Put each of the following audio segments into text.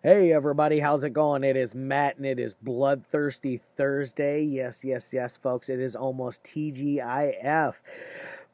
Hey everybody, how's it going? It is Matt and it is Bloodthirsty Thursday. Yes, yes, yes, folks, it is almost TGIF.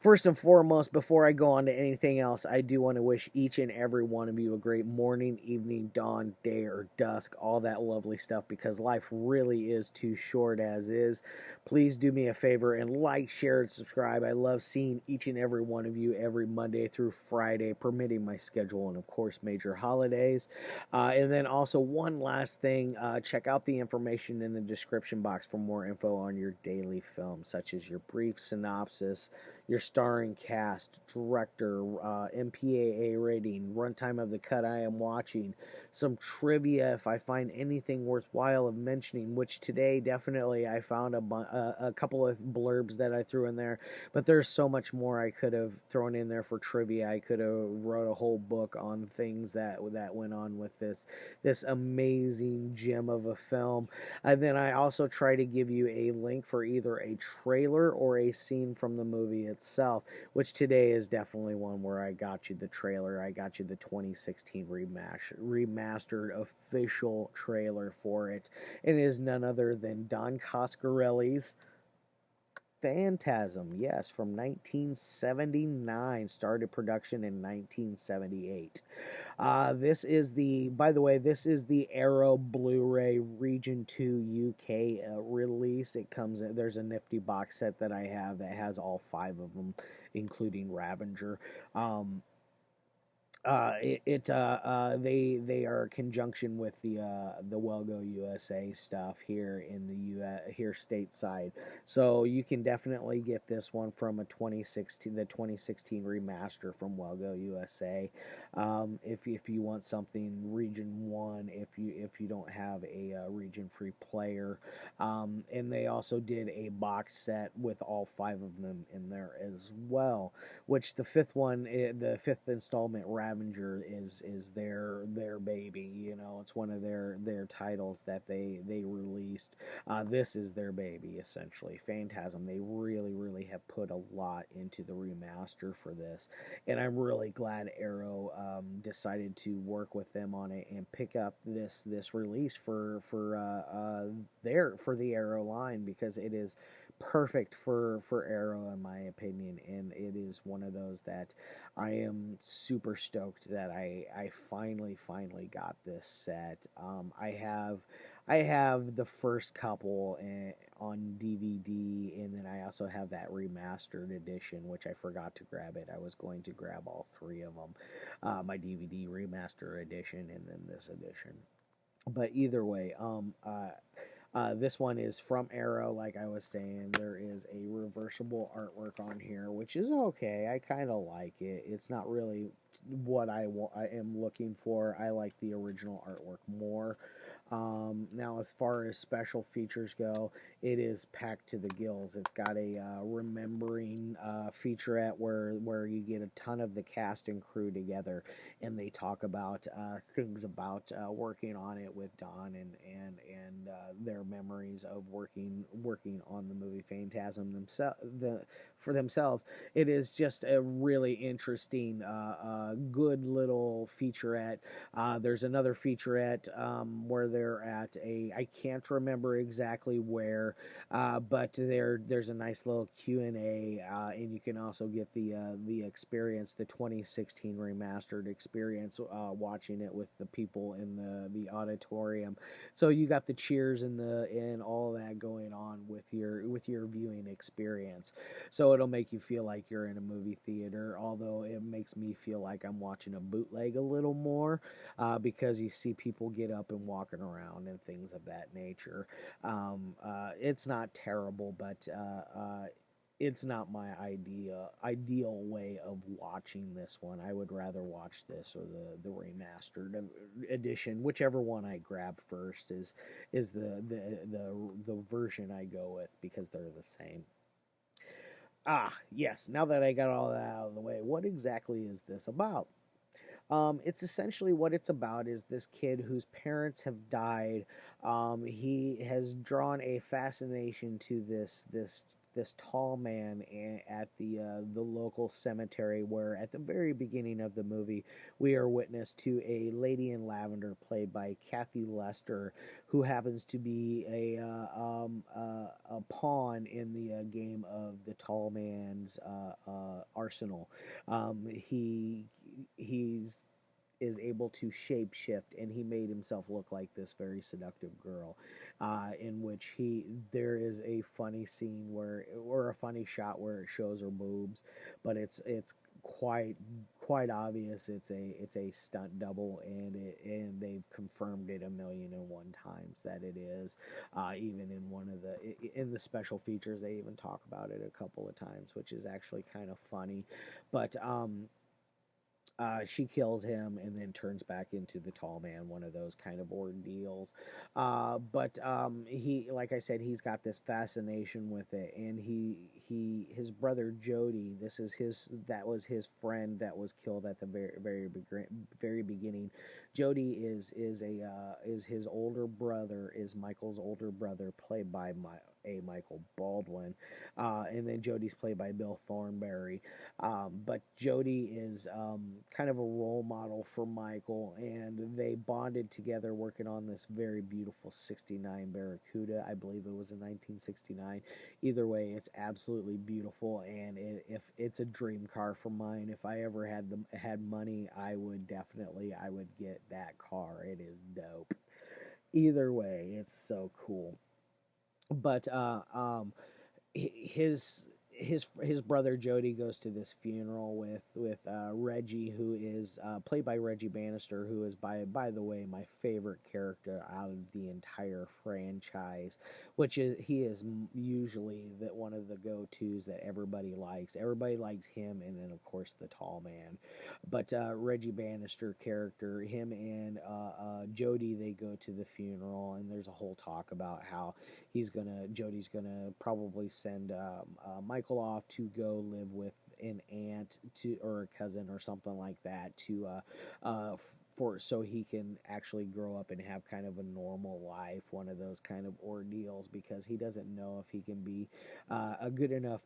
First and foremost, before I go on to anything else, I do want to wish each and every one of you a great morning, evening, dawn, day, or dusk, all that lovely stuff, because life really is too short as is. Please do me a favor and like, share, and subscribe. I love seeing each and every one of you every Monday through Friday, permitting my schedule and, of course, major holidays. And then also, one last thing, check out the information in the description box for more info on your daily film, such as your brief synopsis, your starring cast, director, MPAA rating, runtime of the cut I am watching, some trivia if I find anything worthwhile of mentioning, which today definitely I found a couple of blurbs that I threw in there, but there's so much more I could have thrown in there for trivia. I could have wrote a whole book on things that went on with this amazing gem of a film. And then I also try to give you a link for either a trailer or a scene from the movie itself, which today is definitely one where I got you the trailer. I got you the 2016 remastered official trailer for it. It is none other than Don Coscarelli's Phantasm, yes, from 1979, started production in 1978. By the way, this is the Arrow Blu-ray Region 2 UK release. There's a nifty box set that I have that has all 5 of them, including Ravager. They are in conjunction with the Wellgo USA stuff here in the here stateside, so you can definitely get this one from the 2016 remaster from Wellgo USA. If you want something Region 1, if you don't have a region free player, and they also did a box set with all 5 of them in there as well, which the fifth installment, Ravager, is their baby. You know, it's one of their titles that they released. This is their baby, essentially. Phantasm. They really have put a lot into the remaster for this, and I'm really glad Arrow decided to work with them on it and pick up this release for the Arrow line, because it is perfect for Arrow, in my opinion, and it is one of those that I am super stoked that I finally got this set. I have the first couple on DVD, and then I also have that remastered edition, which I forgot to grab it. I was going to grab all 3 of them, my DVD remaster edition and then this edition. But either way, this one is from Arrow, like I was saying. There is a reversible artwork on here, which is okay. I kind of like it. It's not really what I am looking for. I like the original artwork more. Now, as far as special features go, it is packed to the gills. It's got a remembering featurette where you get a ton of the cast and crew together, and they talk about things about working on it with Don and their memories of working on the movie Phantasm for themselves. It is just a really interesting, good little featurette. There's another featurette where they're at I can't remember exactly where, but there's a nice little Q&A, and you can also get the experience, the 2016 remastered experience, watching it with the people in the auditorium. So you got the cheers and all that going on with your viewing experience. So it'll make you feel like you're in a movie theater, although it makes me feel like I'm watching a bootleg a little more, because you see people get up and walking around and things of that nature. It's not terrible, but it's not my ideal way of watching this one. I would rather watch this or the remastered edition, whichever one I grab first is the version I go with, because they're the same. Yes, now that I got all that out of the way, what exactly is this about? It's essentially, what it's about is this kid whose parents have died. He has drawn a fascination to this this tall man at the local cemetery, where at the very beginning of the movie we are witness to a lady in lavender played by Kathy Lester, who happens to be a pawn in the game of the tall man's arsenal. He's is able to shapeshift, and he made himself look like this very seductive girl, in which there is a funny scene where, or a funny shot where it shows her boobs, but it's quite obvious it's a stunt double, and they've confirmed it 1,000,001 times that it is. Even in one of the special features, they even talk about it a couple of times, which is actually kind of funny. But she kills him and then turns back into the tall man, one of those kind of ordeals. But he, like I said, he's got this fascination with it, and his brother Jody, that was his friend that was killed at the very beginning. Jody is his older brother, is Michael's older brother, played by Michael Baldwin, and then Jody's played by Bill Thornbury. But Jody is kind of a role model for Michael, and they bonded together working on this very beautiful '69 Barracuda. I believe it was in 1969. Either way, it's absolutely beautiful, and if it's a dream car for mine. If I ever had money, I would get that car. It is dope. Either way, it's so cool. But his brother Jody goes to this funeral with Reggie, who is played by Reggie Banister, who is by the way my favorite character out of the entire franchise, which is he is usually one of the go-tos that everybody likes. Everybody likes him, and then of course the tall man. But Reggie Banister character, him and Jody, they go to the funeral, and there's a whole talk about how Jody's gonna probably send Michael off to go live with an aunt or a cousin or something like that for so he can actually grow up and have kind of a normal life, one of those kind of ordeals, because he doesn't know if he can be a good enough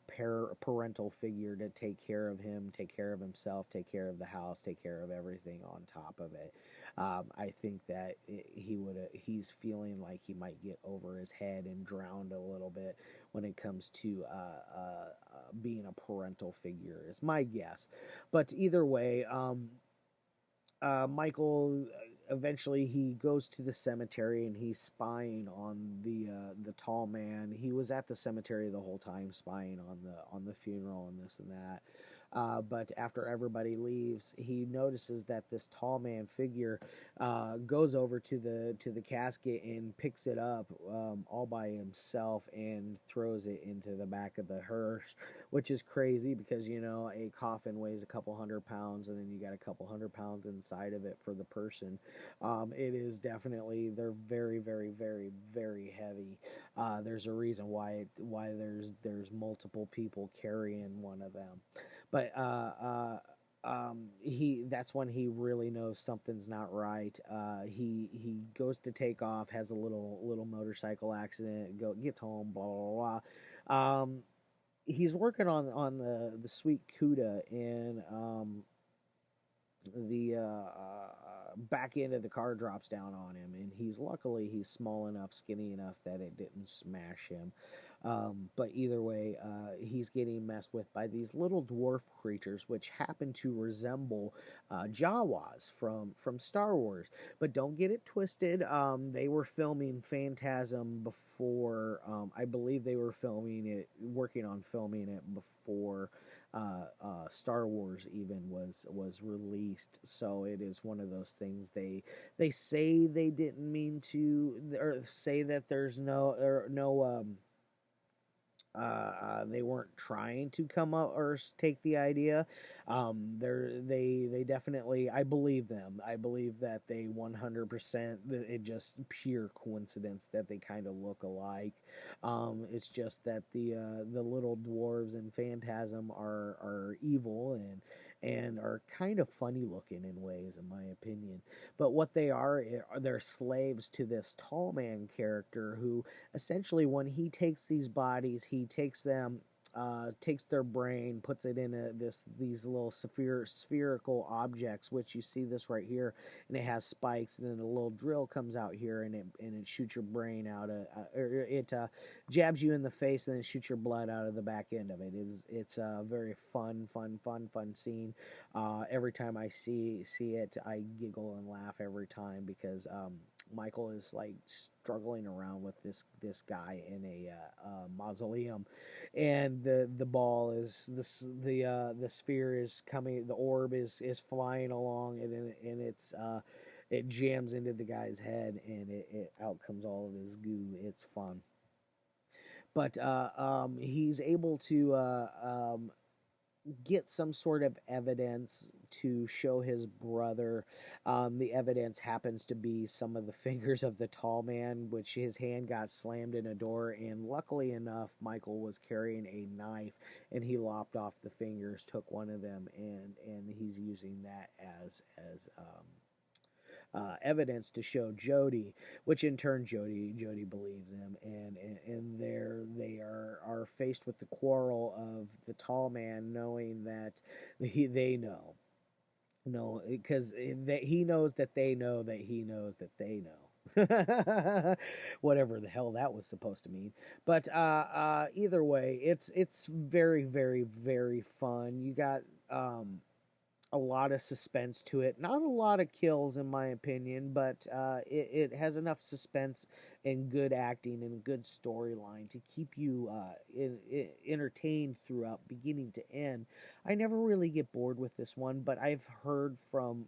parental figure to take care of him, take care of himself, take care of the house, take care of everything on top of it. I think that he's feeling like he might get over his head and drowned a little bit when it comes to being a parental figure, is my guess. But either way, Michael eventually he goes to the cemetery, and he's spying on the tall man. He was at the cemetery the whole time, spying on the funeral and this and that. But after everybody leaves, he notices that this tall man figure goes over to the casket and picks it up all by himself and throws it into the back of the hearse, which is crazy because a coffin weighs a couple 100 pounds, and then you got a couple 100 pounds inside of it for the person. It is definitely, they're very, very, very, very heavy. There's a reason why there's multiple people carrying one of them. But that's when he really knows something's not right. He goes to take off, has a little motorcycle accident, gets home, blah blah blah. He's working on the sweet Cuda, and the back end of the car drops down on him, and he's small enough, skinny enough that it didn't smash him. But either way, he's getting messed with by these little dwarf creatures, which happen to resemble Jawas from Star Wars. But don't get it twisted. They were filming Phantasm before. I believe they were working on filming it before Star Wars even was released. So it is one of those things. They say they didn't mean to, or say that there's no they weren't trying to come up or take the idea. They definitely, I believe them. I believe that they 100%. It just pure coincidence that they kind of look alike. It's just that the little dwarves in Phantasm are evil, and are kind of funny looking in ways, in my opinion. But what they are, they're slaves to this tall man character who essentially, when he takes these bodies, he takes them, takes their brain, puts it in these little spherical objects, which you see this right here, and it has spikes, and then a little drill comes out here, and it shoots your brain out, or it jabs you in the face, and then shoots your blood out of the back end of it. It's a very fun scene. Every time I see it, I giggle and laugh every time because Michael is like struggling around with this guy in a mausoleum, and the ball is the sphere is coming, the orb is flying along, and it jams into the guy's head, and it out comes all of his goo. It's fun, but he's able to get some sort of evidence to show his brother. The evidence happens to be some of the fingers of the tall man, which his hand got slammed in a door, and luckily enough, Michael was carrying a knife, and he lopped off the fingers, took one of them, and he's using that as evidence to show Jody, which in turn Jody believes him, and they are faced with the quarrel of the tall man knowing that they know, no, because he knows that they know that he knows that they know. Whatever the hell that was supposed to mean. But either way, it's very, very, very fun. You got a lot of suspense to it. Not a lot of kills, in my opinion, but it has enough suspense and good acting and good storyline to keep you entertained throughout, beginning to end. I never really get bored with this one, but I've heard from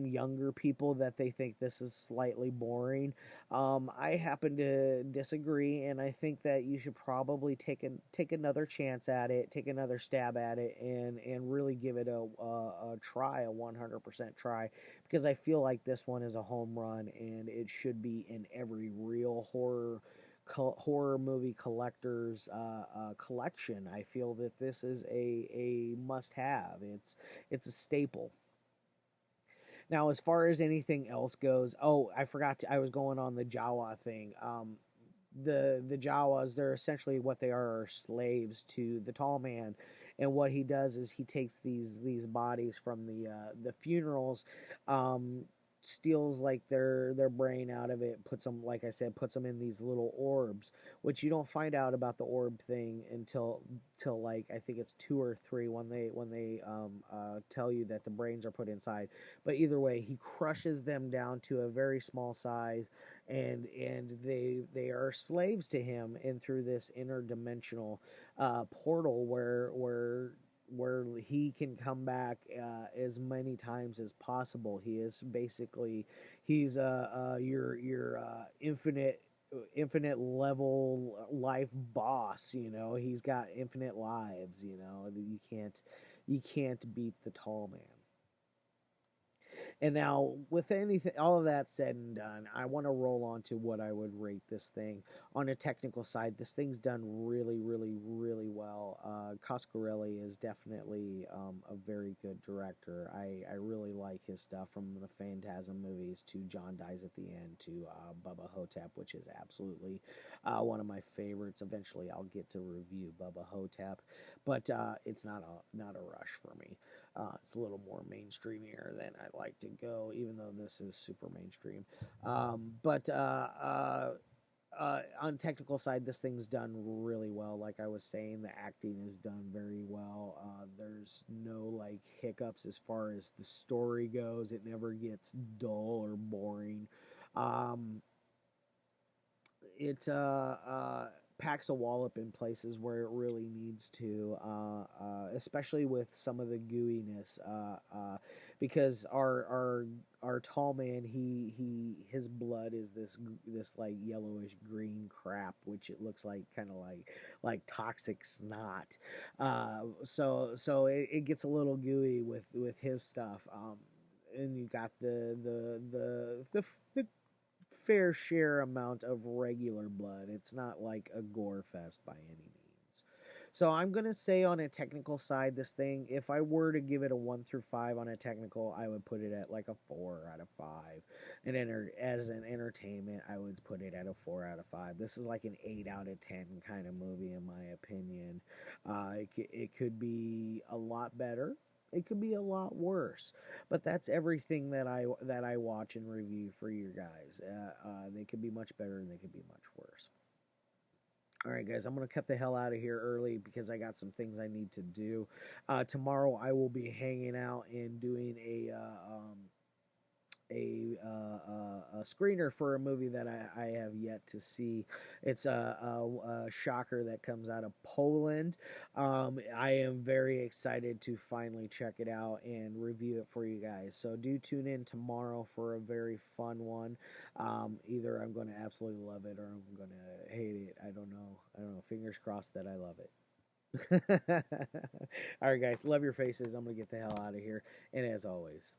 younger people that they think this is slightly boring. I happen to disagree, and I think that you should probably take another chance at it, take another stab at it, and really give it a try, a 100% try, because I feel like this one is a home run, and it should be in every real horror movie collector's collection. I feel that this is a must have. It's a staple. Now, as far as anything else goes, oh, I forgot I was going on the Jawa thing. The Jawas, they're essentially what they are slaves to the tall man, and what he does is he takes these bodies from the funerals, steals like their brain out of it, puts them, like I said, puts them in these little orbs, which you don't find out about the orb thing until like I think it's 2 or 3 when they tell you that the brains are put inside. But either way, he crushes them down to a very small size, and they are slaves to him, and through this interdimensional portal where he can come back as many times as possible. He is basically your infinite level life boss. He's got infinite lives. You can't beat the tall man. And now, with all of that said and done, I want to roll on to what I would rate this thing. On a technical side, this thing's done really, really, really well. Coscarelli is definitely a very good director. I really like his stuff, from the Phantasm movies to John Dies at the End to Bubba Hotep, which is absolutely one of my favorites. Eventually, I'll get to review Bubba Hotep, but it's not a rush for me. It's a little more mainstreamier than I like to go, even though this is super mainstream. But on technical side, this thing's done really well. Like I was saying, the acting is done very well. There's no like hiccups as far as the story goes. It never gets dull or boring. It packs a wallop in places where it really needs to, especially with some of the gooiness, because our tall man, his blood is this like yellowish green crap, which it looks like kind of like toxic snot. So it gets a little gooey with his stuff. And you got the fair share amount of regular blood. It's not like a gore fest by any means. So I'm going to say on a technical side, this thing, if I were to give it a 1 through 5 on a technical, I would put it at like a 4 out of 5. And as an entertainment, I would put it at a 4 out of 5. This is like an 8 out of 10 kind of movie, in my opinion. It could be a lot better. It could be a lot worse, but that's everything that I watch and review for you guys. They could be much better and they could be much worse. All right, guys, I'm going to cut the hell out of here early because I got some things I need to do. Tomorrow I will be hanging out and doing a screener for a movie that I have yet to see. It's a shocker that comes out of Poland. I am very excited to finally check it out and review it for you guys. So do tune in tomorrow for a very fun one. Either I'm going to absolutely love it or I'm going to hate it. I don't know. Fingers crossed that I love it. All right, guys. Love your faces. I'm going to get the hell out of here. And as always,